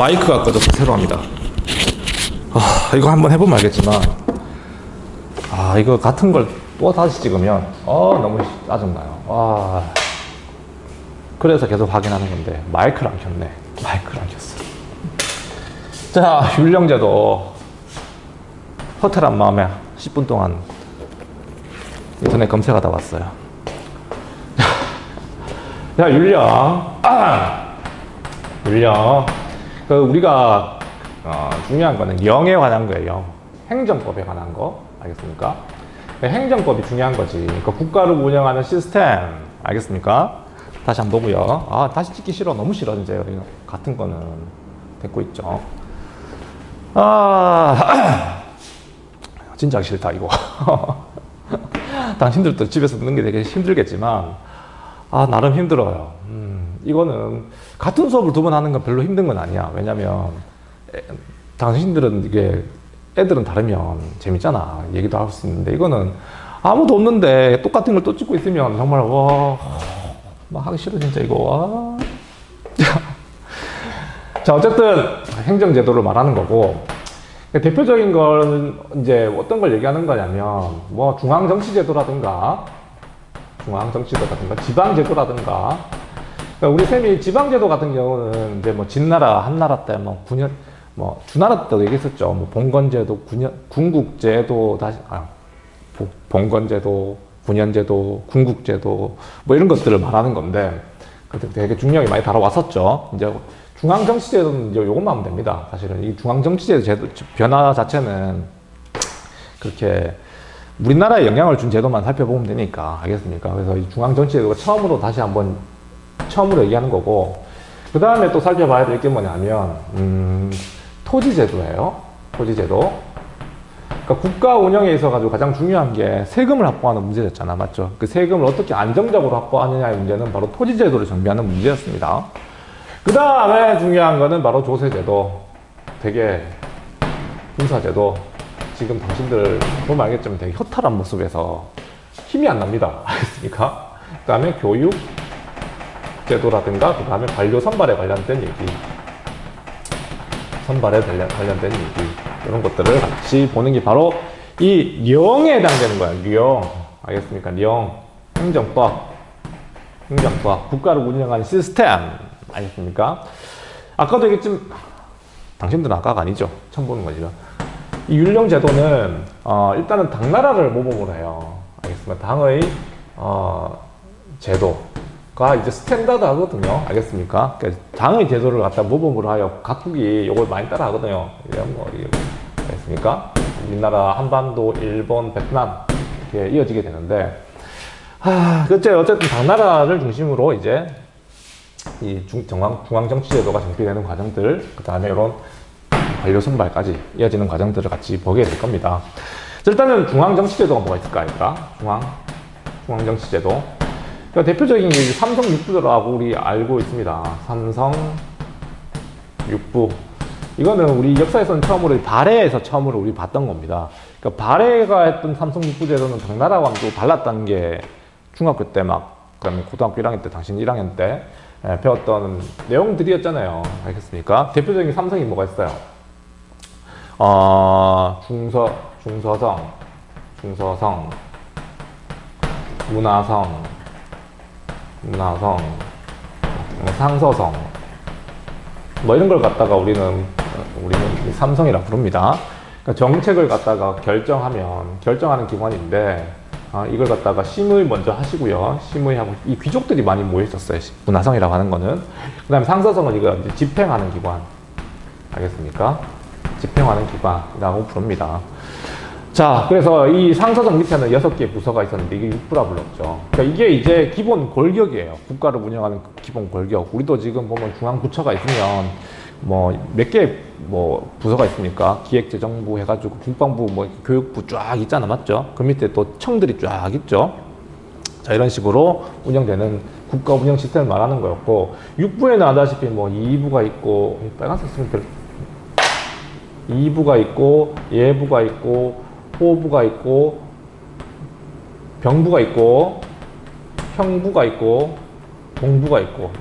마이크가 꺼져서 새로 합니다. 이거 한번 해보면 알겠지만, 이거 같은 걸 또 다시 찍으면, 너무 짜증나요. 그래서 계속 확인하는 건데, 마이크를 안 켰네. 마이크를 안 켰어. 자, 율령제도. 허탈한 마음에 10분 동안 인터넷 검색하다 왔어요. 자, 율령. 율령. 우리가 중요한 거는 영에 관한 거예요. 영. 행정법에 관한 거. 알겠습니까? 행정법이 중요한 거지. 그러니까 국가를 운영하는 시스템. 알겠습니까? 다시 한번 보고요. 다시 찍기 싫어. 너무 싫어. 이제 같은 거는 됐고 있죠. 진짜 싫다 이거. 당신들도 집에서 듣는 게 되게 힘들겠지만 나름 힘들어요. 이거는 같은 수업을 두 번 하는 건 별로 힘든 건 아니야. 왜냐면 당신들은 이게 애들은 다르면 재밌잖아. 얘기도 할 수 있는데 이거는 아무도 없는데 똑같은 걸 또 찍고 있으면 정말 막 하기 싫어 진짜 이거. 자, 어쨌든 행정제도를 말하는 거고, 대표적인 건 이제 어떤 걸 얘기하는 거냐면 뭐 중앙정치제도라든가 지방제도라든가. 그러니까 우리 쌤이 지방제도 같은 경우는 이제 뭐 진나라 한나라 때 뭐 9년 뭐 주나라 때도 얘기했었죠. 뭐 봉건제도, 군국제도, 봉건제도, 군현제도, 군국제도 뭐 이런 것들을 말하는 건데 그때 되게 중요하게 많이 다뤄왔었죠. 이제 중앙정치제도는 이제 요것만 하면 됩니다. 사실은 이 중앙정치제도 변화 자체는 그렇게 우리나라에 영향을 준 제도만 살펴보면 되니까. 알겠습니까? 그래서 이 중앙정치제도가 처음으로 얘기하는 거고, 그 다음에 또 살펴봐야 될 게 뭐냐면 토지제도예요. 토지제도. 그러니까 국가 운영에 있어가지고 가장 중요한 게 세금을 확보하는 문제였잖아. 맞죠? 그 세금을 어떻게 안정적으로 확보하느냐의 문제는 바로 토지제도를 정비하는 문제였습니다. 그 다음에 중요한 거는 바로 조세제도, 되게 군사제도. 지금 당신들 보면 알겠지만 되게 허탈한 모습에서 힘이 안 납니다. 알겠습니까? 그 다음에 교육제도라든가, 그 다음에 관료 선발에 관련된 얘기, 이런 것들을 같이 보는 게 바로 이 령에 해당되는 거야. 령. 알겠습니까? 령. 행정법, 국가를 운영하는 시스템. 알겠습니까? 아까도 얘기했지만, 당신들은 아까가 아니죠. 처음 보는 거죠. 이 율령제도는, 일단은 당나라를 모범으로 해요. 알겠습니까? 당의, 제도가 이제 스탠다드 하거든요. 알겠습니까? 그러니까 당의 제도를 갖다 모범으로 하여 각국이 이걸 많이 따라 하거든요. 이런 거, 알겠습니까? 우리나라, 한반도, 일본, 베트남, 이렇게 이어지게 되는데, 어쨌든 당나라를 중심으로 이제 이 중앙정치제도가 정비되는 과정들, 그 다음에 이런 관료 선발까지 이어지는 과정들을 같이 보게 될 겁니다. 일단은 중앙정치제도가 뭐가 있을까? 중앙정치제도. 그러니까 대표적인 게 삼성 6부라고 우리 알고 있습니다. 삼성 6부. 이거는 우리 역사에서는 처음으로 발해에서 처음으로 우리 봤던 겁니다. 그러니까 발해가 했던 삼성 6부 제도는 당나라와는 또 달랐다는 게 중학교 때 그다음에 고등학교 1학년 때, 당신 1학년 때 배웠던 내용들이었잖아요. 알겠습니까? 대표적인 삼성이 뭐가 있어요? 중서성, 문화성, 상서성, 뭐 이런 걸 갖다가 우리는 삼성이라 부릅니다. 그러니까 정책을 갖다가 결정하는 기관인데, 이걸 갖다가 심의 먼저 하시고요. 심의하고, 이 귀족들이 많이 모여 있었어요. 문화성이라고 하는 거는. 그 다음에 상서성은 이거 이제 집행하는 기관. 알겠습니까? 집행하는 기관이라고 부릅니다. 자, 그래서 이 상서성 밑에는 6개의 부서가 있었는데 이게 6부라 불렀죠. 그러니까 이게 이제 기본 골격이에요. 국가를 운영하는 기본 골격. 우리도 지금 보면 중앙부처가 있으면 뭐 몇 개 뭐 부서가 있습니까? 기획재정부 해가지고 국방부, 뭐 교육부 쫙 있잖아. 맞죠? 그 밑에 또 청들이 쫙 있죠. 자, 이런 식으로 운영되는 국가 운영 시스템을 말하는 거였고, 6부에는 아다시피 뭐 2부가 있고, 빨간색 쓰면 2부가 있고, 예부가 있고, 호부가 있고, 병부가 있고, 형부가 있고, 동부가 있고,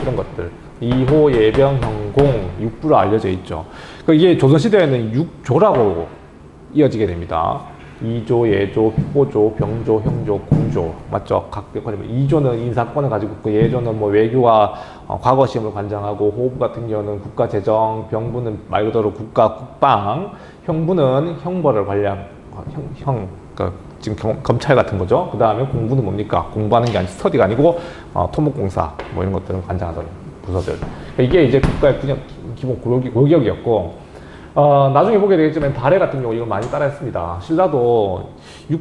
이런 것들. 2호, 예병, 형공, 육부로 알려져 있죠. 이게 조선시대에는 육조라고 이어지게 됩니다. 2조, 예조, 호조, 병조, 형조, 공조. 맞죠? 각각 2조는 인사권을 가지고 있고, 예조는 뭐 외교와 과거 시험을 관장하고, 호부 같은 경우는 국가재정, 병부는 말 그대로 국가 국방, 형부는 형벌을 관리한, 그러니까 지금 검찰 같은 거죠. 그 다음에 공부는 뭡니까? 공부하는 게 아니고 스터디가 아니고, 토목공사, 뭐 이런 것들을 관장하던 부서들. 이게 이제 국가의 그냥 기본 골격이었고, 나중에 보게 되겠지만 발해 같은 경우 이걸 많이 따라했습니다. 신라도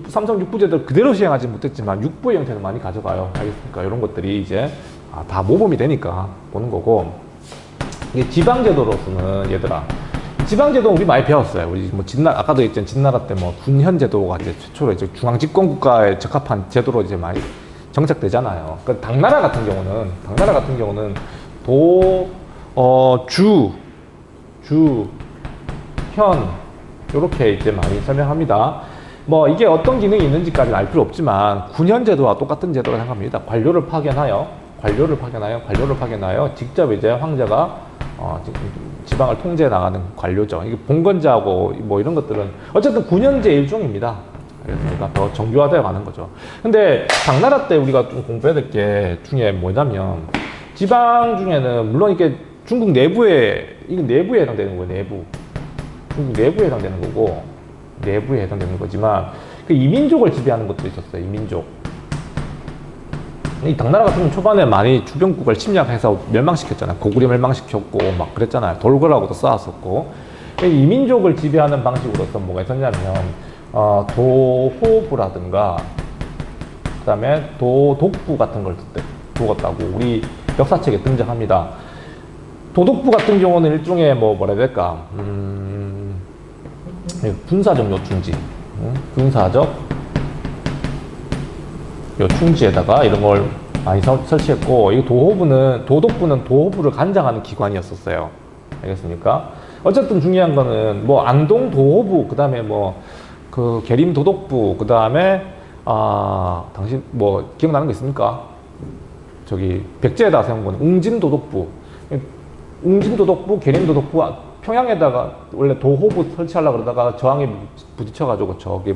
삼성 육부제도를 그대로 시행하지 못했지만 육부의 형태는 많이 가져가요. 알겠습니까? 이런 것들이 이제 다 모범이 되니까 보는 거고, 이게 지방제도로서는 얘들아, 지방제도 우리 많이 배웠어요. 우리 뭐 아까도 얘기했지만 진나라 때 뭐 군현제도가 이제 최초로 이제 중앙집권국가에 적합한 제도로 이제 많이 정착되잖아요. 그러니까 당나라 같은 경우는 주, 현, 요렇게 이제 많이 설명합니다. 뭐 이게 어떤 기능이 있는지까지는 알 필요 없지만 군현제도와 똑같은 제도라 생각합니다. 관료를 파견하여 직접 이제 황제가 지방을 통제해 나가는 관료죠. 이게 봉건제하고 뭐 이런 것들은 어쨌든 군현제 일종입니다. 알겠습니까? 더 정교화되어 가는 거죠. 근데 당나라 때 우리가 좀 공부해야 될 게 중에 뭐냐면, 지방 중에는 물론 이게 중국 이건 내부에 해당되는 거예요. 중국 내부에 해당되는 거고, 내부에 해당되는 거지만, 그 이민족을 지배하는 것도 있었어요. 이민족. 이 당나라 같은 경우는 초반에 많이 주변국을 침략해서 멸망시켰잖아요. 고구려 멸망시켰고, 막 그랬잖아요. 돌궐하고도 싸웠었고. 이민족을 지배하는 방식으로서 뭐가 있었냐면, 도호부라든가, 그 다음에 도독부 같은 걸 두었다고 우리 역사책에 등장합니다. 도독부 같은 경우는 일종의 뭐라 해야 될까, 군사적 요충지, 군사적 요충지에다가 이런 걸 많이 설치했고, 이 도독부는 도호부를 관장하는 기관이었었어요. 알겠습니까? 어쨌든 중요한 거는 뭐 안동 도호부, 그 다음에 뭐 그 계림 도독부, 그 다음에 당신 뭐 기억나는 거 있습니까? 저기 백제에다 세운 거는 웅진 도독부, 계림 도독부, 평양에다가 원래 도호부 설치하려고 그러다가 저항에 부딪혀가지고 저기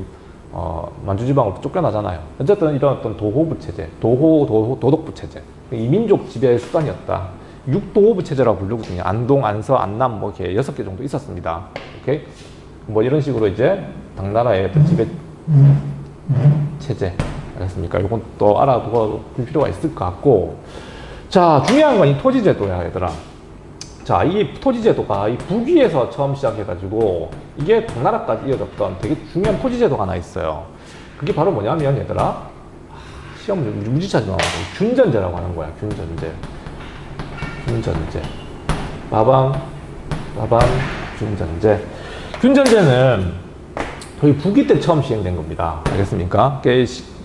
만주지방으로 쫓겨나잖아요. 어쨌든 이런 어떤 도호부 체제, 도독부 체제, 이민족 지배 수단이었다. 육도호부 체제라고 부르거든요. 안동, 안서, 안남 뭐 이렇게 6개 정도 있었습니다. 오케이? 뭐 이런 식으로 이제 당나라의 어떤 지배 체제, 알겠습니까? 이건 또 알아두고 볼 필요가 있을 것 같고, 자, 중요한 건 이 토지제도야, 얘들아. 자, 이 토지제도가 이 북위에서 처음 시작해가지고 이게 당나라까지 이어졌던 되게 중요한 토지제도가 하나 있어요. 그게 바로 뭐냐면, 얘들아, 시험 무지차지 나와요. 균전제라고 하는 거야. 균전제. 마방, 균전제. 균전제는 저희 북위 때 처음 시행된 겁니다. 알겠습니까?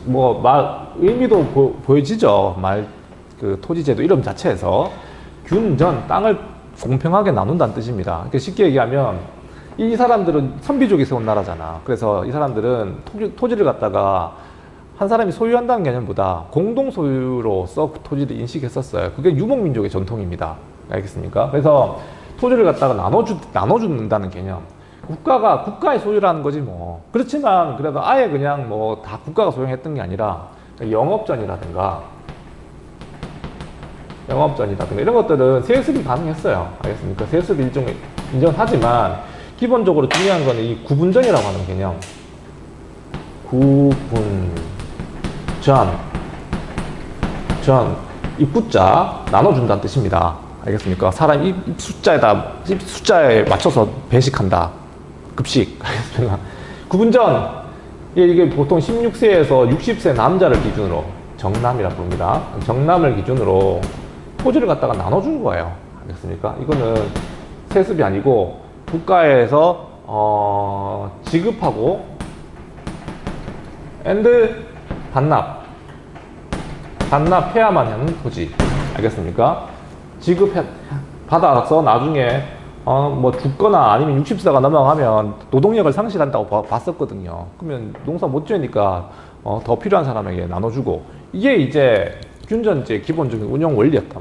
뭐 의미도 보여지죠. 그 토지제도 이름 자체에서 균전, 땅을 공평하게 나눈다는 뜻입니다. 그러니까 쉽게 얘기하면 이 사람들은 선비족이 세운 나라잖아. 그래서 이 사람들은 토지를 갖다가 한 사람이 소유한다는 개념보다 공동 소유로서 토지를 인식했었어요. 그게 유목민족의 전통입니다. 알겠습니까? 그래서 토지를 갖다가 나눠준다는 개념. 국가의 소유라는 거지 뭐. 그렇지만 그래도 아예 그냥 뭐 다 국가가 소유했던 게 아니라 영업전이라든가 이런 것들은 세습이 가능했어요. 알겠습니까? 세습이 일종의 인정하지만 기본적으로 중요한 거는 이 구분전이라고 하는 개념. 이 구자 나눠준다는 뜻입니다. 알겠습니까? 사람 입 숫자에 맞춰서 배식한다. 급식. 알겠습니까? 구분전. 이게 보통 16세에서 60세 남자를 기준으로 정남이라 부릅니다. 정남을 기준으로 토지를 갖다가 나눠준 거예요. 알겠습니까? 이거는 세습이 아니고 국가에서 지급하고 반납해야만 하는 토지. 알겠습니까? 받아서 나중에 뭐 죽거나 아니면 60세가 넘어가면 노동력을 상실한다고 봤었거든요. 그러면 농사 못 지으니까 더 필요한 사람에게 나눠주고, 이게 이제 균전제 기본적인 운영 원리였다.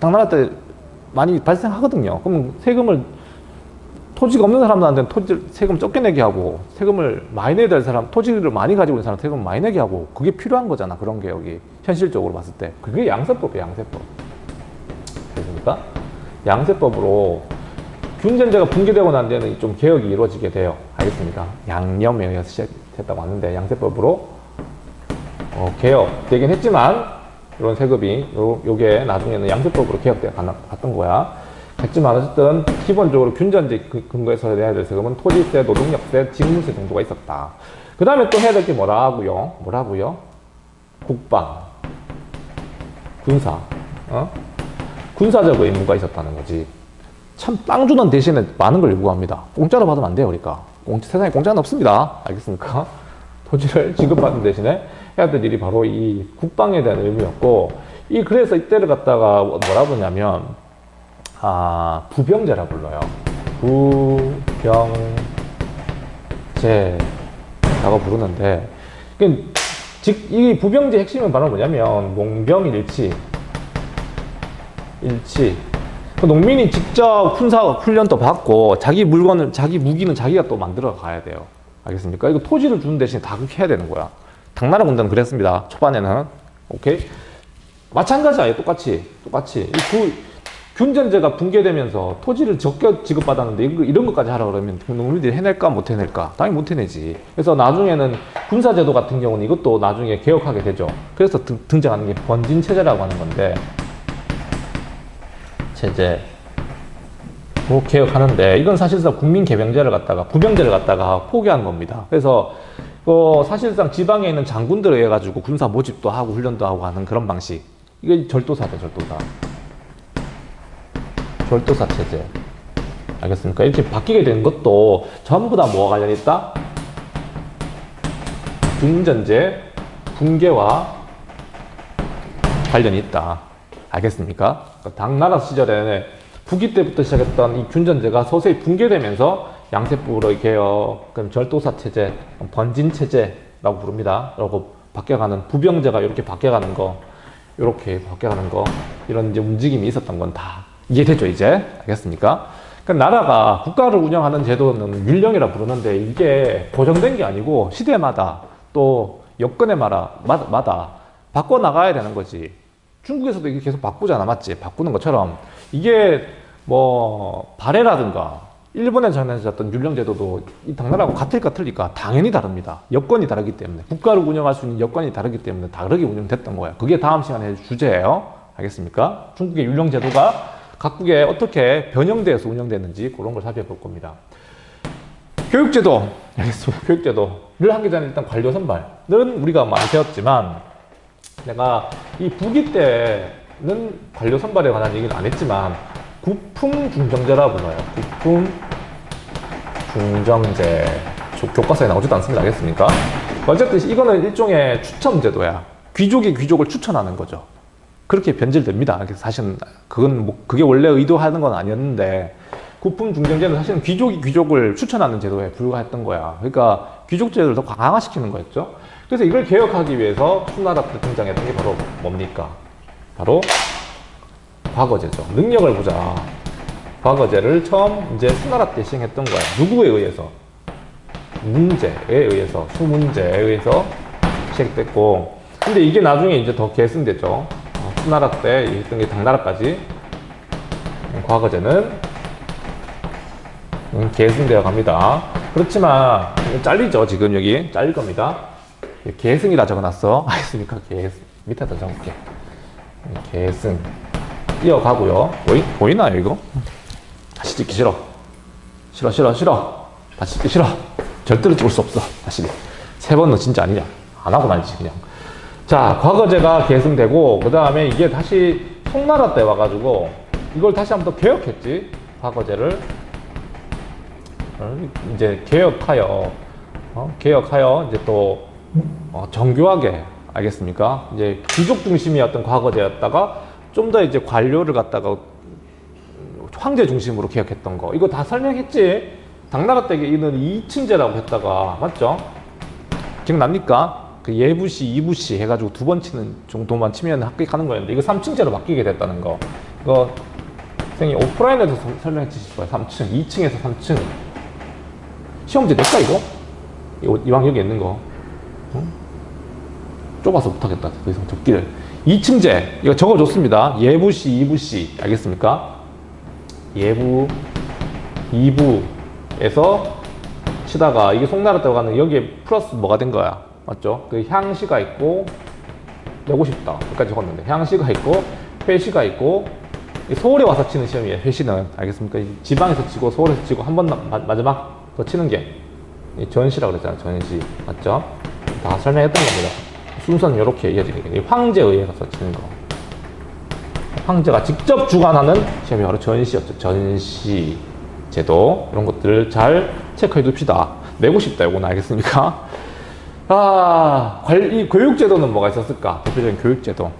당나라 때 많이 발생하거든요. 그럼 세금을 토지가 없는 사람들한테는 세금 적게 내게 하고, 세금을 많이 내야 될 사람, 토지를 많이 가지고 있는 사람 세금 많이 내게 하고, 그게 필요한 거잖아. 그런 개혁이 현실적으로 봤을 때 그게 양세법이에요. 양세법. 됐습니까? 양세법으로 균전제가 붕괴되고 난 데는 좀 개혁이 이루어지게 돼요. 알겠습니까? 양념에 의해서 시작했다고 하는데, 양세법으로 개혁되긴 했지만, 이런 세금이 요게 나중에는 양세법으로 개혁돼 갔던 거야. 했지만 어쨌든 기본적으로 균전제 근거에서 내야 될 세금은 토지세, 노동력세, 직무세 정도가 있었다. 그 다음에 또 해야 될 게 뭐라고요? 국방, 군사, 군사적 의무가 있었다는 거지. 참 땅 주는 대신에 많은 걸 요구합니다. 공짜로 받으면 안 돼요, 그러니까. 세상에 공짜는 없습니다. 알겠습니까? 토지를 지급받는 대신에 해야 될 일이 바로 이 국방에 대한 의무였고, 그래서 이때를 갖다가 뭐라 부르냐면, 부병제라 불러요. 부병제라고 부르는데, 이 부병제 핵심은 바로 뭐냐면, 농병일치. 그 농민이 직접 훈련도 받고, 자기 물건을, 자기 무기는 자기가 또 만들어 가야 돼요. 알겠습니까? 이거 토지를 주는 대신에 다 그렇게 해야 되는 거야. 당나라 군대는 그랬습니다. 초반에는. 오케이? 마찬가지야. 똑같이. 균전제가 붕괴되면서 토지를 적게 지급받았는데 이런 것까지 하라 그러면 농민들이 해낼까 못 해낼까? 당연히 못 해내지. 그래서 나중에는 군사제도 같은 경우는 이것도 나중에 개혁하게 되죠. 그래서 등장하는 게 번진체제라고 하는 건데, 개혁하는데, 이건 사실상 국민개병제를 갖다가, 부병제를 갖다가 포기한 겁니다. 그래서 사실상 지방에 있는 장군들에 의해 가지고 군사 모집도 하고 훈련도 하고 하는 그런 방식. 이게 절도사죠, 절도사 체제. 알겠습니까? 이렇게 바뀌게 된 것도 전부 다 뭐와 관련이 있다? 균전제 붕괴와 관련이 있다. 알겠습니까? 당나라 시절에 부기 때부터 시작했던 이 균전제가 서서히 붕괴되면서 양세법으로 개혁, 그럼 절도사 체제, 번진 체제라고 부릅니다. 라고 바뀌어가는, 부병제가 이렇게 바뀌어가는 거, 이런 이제 움직임이 있었던 건 다 이해되죠, 이제? 알겠습니까? 그러니까 나라가, 국가를 운영하는 제도는 율령이라 부르는데, 이게 고정된 게 아니고 시대마다 또 여건에 마다 바꿔나가야 되는 거지. 중국에서도 이게 계속 바꾸잖아, 맞지? 바꾸는 것처럼 이게 발해라든가 일본에 전해졌던 율령 제도도 이 당나라하고 같을까 틀릴까? 당연히 다릅니다. 여건이 다르기 때문에, 국가를 운영할 수 있는 여건이 다르기 때문에 다르게 운영됐던 거야. 그게 다음 시간에 해줄 주제예요. 알겠습니까? 중국의 율령 제도가 각국에 어떻게 변형돼서 운영됐는지 그런 걸 살펴볼 겁니다. 교육제도, 알겠습니다. 교육제도를 하기 전에 일단 관료 선발은 우리가 많이 배웠지만, 내가 이 부기 때는 관료 선발에 관한 얘기는 안 했지만, 구품중정제라고 불러요. 구품중정제. 교과서에 나오지도 않습니다. 알겠습니까? 어쨌든 이거는 일종의 추첨제도야. 귀족이 귀족을 추천하는 거죠. 그렇게 변질됩니다. 사실은 그게 원래 의도하는 건 아니었는데, 구품중정제는 사실은 귀족이 귀족을 추천하는 제도에 불과했던 거야. 그러니까 귀족제도를 더 강화시키는 거였죠. 그래서 이걸 개혁하기 위해서 수나라 때 등장했던 게 바로 뭡니까? 바로 과거제죠. 능력을 보자. 과거제를 처음 이제 수나라 때 시행했던 거야. 누구에 의해서? 수문제에 의해서 시작됐고, 근데 이게 나중에 이제 더 계승됐죠. 수나라 때 했던 게 당나라까지. 과거제는 계승되어 갑니다. 그렇지만 잘리죠. 지금 여기 잘릴 겁니다. 계승이라 적어놨어. 알겠습니까? 계승. 밑에다 적을게. 계승. 이어가고요. 보이나요, 이거? 다시 찍기 싫어. 다시 찍기 싫어. 절대로 찍을 수 없어. 다시. 3번은 진짜 아니냐. 안 하고 말지, 그냥. 자, 과거제가 계승되고, 그 다음에 이게 다시 송나라 때 와가지고, 이걸 다시 한번 더 개혁했지. 과거제를. 이제 개혁하여, 이제 또, 정교하게, 알겠습니까? 이제 귀족 중심이었던 과거제였다가, 좀 더 이제 관료를 갖다가 황제 중심으로 개혁했던 거. 이거 다 설명했지? 당나라 때 이는 이층제라고 했다가, 맞죠? 기억납니까? 그 예부시, 이부시 해가지고 2번 치는 정도만 치면 합격하는 거였는데, 이거 3층제로 바뀌게 됐다는 거. 이거 학생이 오프라인에서 설명해 주실 거예요. 3층, 2층에서 3층. 시험지 낼까, 이거? 이왕 여기 있는 거. 응? 좁아서 못하겠다. 더 이상 적기를. 2층제, 이거 적어줬습니다. 예부시, 2부시. 알겠습니까? 예부, 2부에서 치다가 이게 송나라 때가 가는 여기에 플러스 뭐가 된 거야. 맞죠? 그 향시가 있고, 내고 싶다. 여기까지 적었는데. 향시가 있고, 회시가 있고, 서울에 와서 치는 시험이에요. 회시는. 알겠습니까? 지방에서 치고, 서울에서 치고, 한 번 마지막 더 치는 게 전시라고 그랬잖아요. 전시. 맞죠? 다 설명했던 겁니다. 순서는 이렇게 이어지게. 황제에 의해서 치는 거. 황제가 직접 주관하는 시험이 바로 전시였죠. 전시 제도. 이런 것들을 잘 체크해 둡시다. 내고 싶다. 이거는 알겠습니까? 이 교육제도는 뭐가 있었을까? 대표적인 교육제도.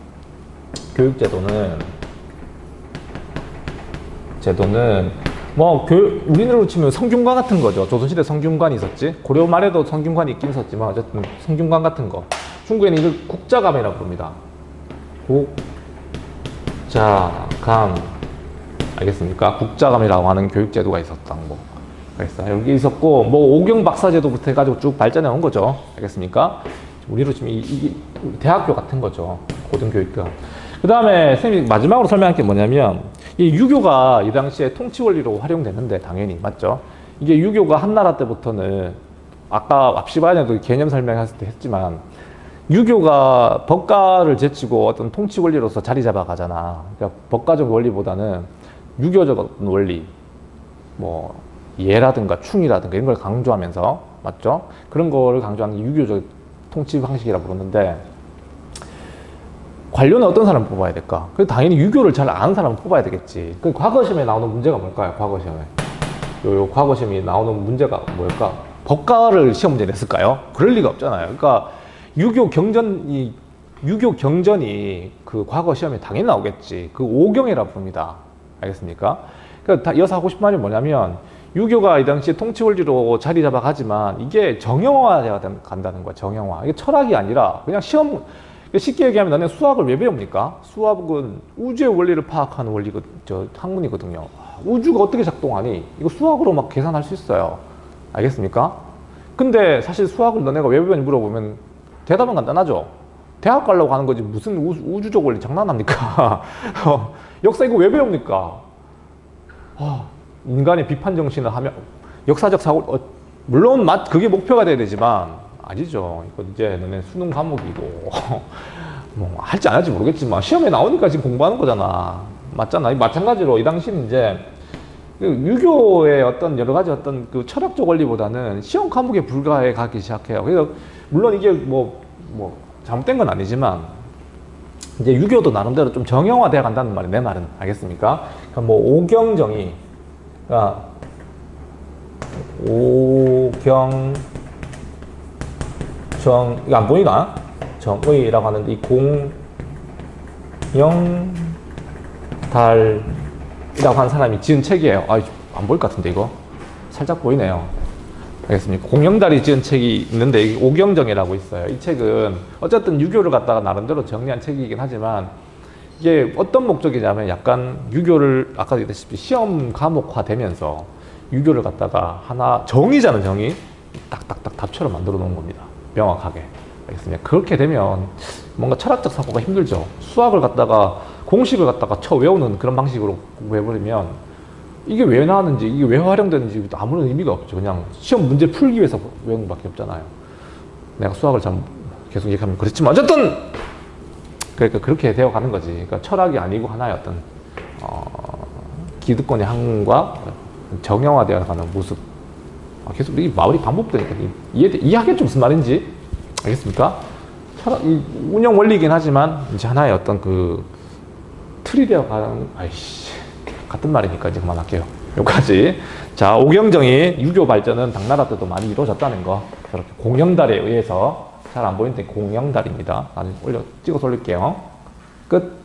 제도는 우리나라로 치면 성균관 같은 거죠. 조선시대 성균관이 있었지. 고려 말에도 성균관이 있긴 있었지만 어쨌든 성균관 같은 거. 중국에는 이걸 국자감이라고 부릅니다. 국자감. 알겠습니까? 국자감이라고 하는 교육제도가 있었던 거. 그랬어. 여기 있었고, 오경박사제도부터 해가지고 쭉 발전해 온 거죠. 알겠습니까? 우리로 치면 이게 대학교 같은 거죠. 고등교육과. 그 다음에 선생님이 마지막으로 설명할 게 뭐냐면, 이 유교가 이 당시에 통치 원리로 활용되는데, 당연히. 맞죠? 이게 유교가 한나라 때부터는, 아까 앞시반에도 개념 설명했을 때 했지만, 유교가 법가를 제치고 어떤 통치 원리로서 자리 잡아가잖아. 그러니까 법가적 원리보다는 유교적 원리, 예라든가 충이라든가 이런 걸 강조하면서, 맞죠? 그런 거를 강조하는 게 유교적 통치 방식이라고 부르는데, 관료는 어떤 사람을 뽑아야 될까? 그 당연히 유교를 잘 아는 사람을 뽑아야 되겠지. 그 과거 시험에 나오는 문제가 뭘까요? 과거 시험에. 과거 시험이 나오는 문제가 뭘까? 법가를 시험 문제 냈을까요? 그럴 리가 없잖아요. 그러니까 유교 경전이 그 과거 시험에 당연히 나오겠지. 그 오경이라고 부릅니다. 알겠습니까? 그러니까 이어서 하고 싶은 말이 뭐냐면, 유교가 이 당시에 통치 원리로 자리 잡아가지만 이게 정형화가 간다는 거야. 정형화. 이게 철학이 아니라 그냥 시험. 쉽게 얘기하면 너네 수학을 왜 배웁니까? 수학은 우주의 원리를 파악하는 학문이거든요. 우주가 어떻게 작동하니? 이거 수학으로 막 계산할 수 있어요. 알겠습니까? 근데 사실 수학을 너네가 왜 배우니 물어보면 대답은 간단하죠. 대학 가려고 하는 거지 무슨 우주적 원리 장난합니까? 역사 이거 왜 배웁니까? 인간의 비판 정신을 하면 역사적 사고, 물론 그게 목표가 돼야 되지만 아니죠. 이거 이제 너네 수능 과목이고 할지 안 할지 모르겠지만 시험에 나오니까 지금 공부하는 거잖아. 맞잖아. 마찬가지로 이 당시는 이제 유교의 어떤 여러 가지 어떤 그 철학적 원리보다는 시험 과목에 불과해 가기 시작해요. 그래서 물론 이게 잘못된 건 아니지만 이제 유교도 나름대로 좀 정형화되어 간다는 말이 내 말은. 알겠습니까? 그러니까 오경정이, 그러니까 이거 안 보이나? 정의라고 하는데, 이 공영달이라고 하는 사람이 지은 책이에요. 안 보일 것 같은데, 이거? 살짝 보이네요. 알겠습니까? 공영달이 지은 책이 있는데, 오경정이라고 있어요. 이 책은 어쨌든 유교를 갖다가 나름대로 정리한 책이긴 하지만, 이게 어떤 목적이냐면 약간 유교를 아까 얘기했다시피 시험 과목화 되면서 유교를 갖다가 하나, 정의잖아, 정의. 딱딱딱 답처럼 만들어 놓은 겁니다. 명확하게. 알겠습니까? 그렇게 되면 뭔가 철학적 사고가 힘들죠. 수학을 갖다가 공식을 갖다가 외우는 그런 방식으로 공부해버리면 이게 왜 나왔는지, 이게 왜 활용되는지 아무런 의미가 없죠. 그냥 시험 문제 풀기 위해서 외우는 것밖에 없잖아요. 내가 수학을 계속 얘기하면 그렇지만 어쨌든 그러니까 그렇게 되어가는 거지. 그러니까 철학이 아니고 하나의 어떤 기득권의 학문과 정형화되어가는 모습. 계속 이 말이 반복되니까 이해하겠죠, 무슨 말인지. 알겠습니까? 이 운영 원리이긴 하지만 이제 하나의 어떤 그 틀이 되어가는, 같은 말이니까 이제 그만할게요. 여기까지. 자, 오경정이 유교 발전은 당나라 때도 많이 이루어졌다는 거. 저렇게 공영달에 의해서 잘 안 보이는데 공영달입니다. 나중에 찍어서 올릴게요. 끝.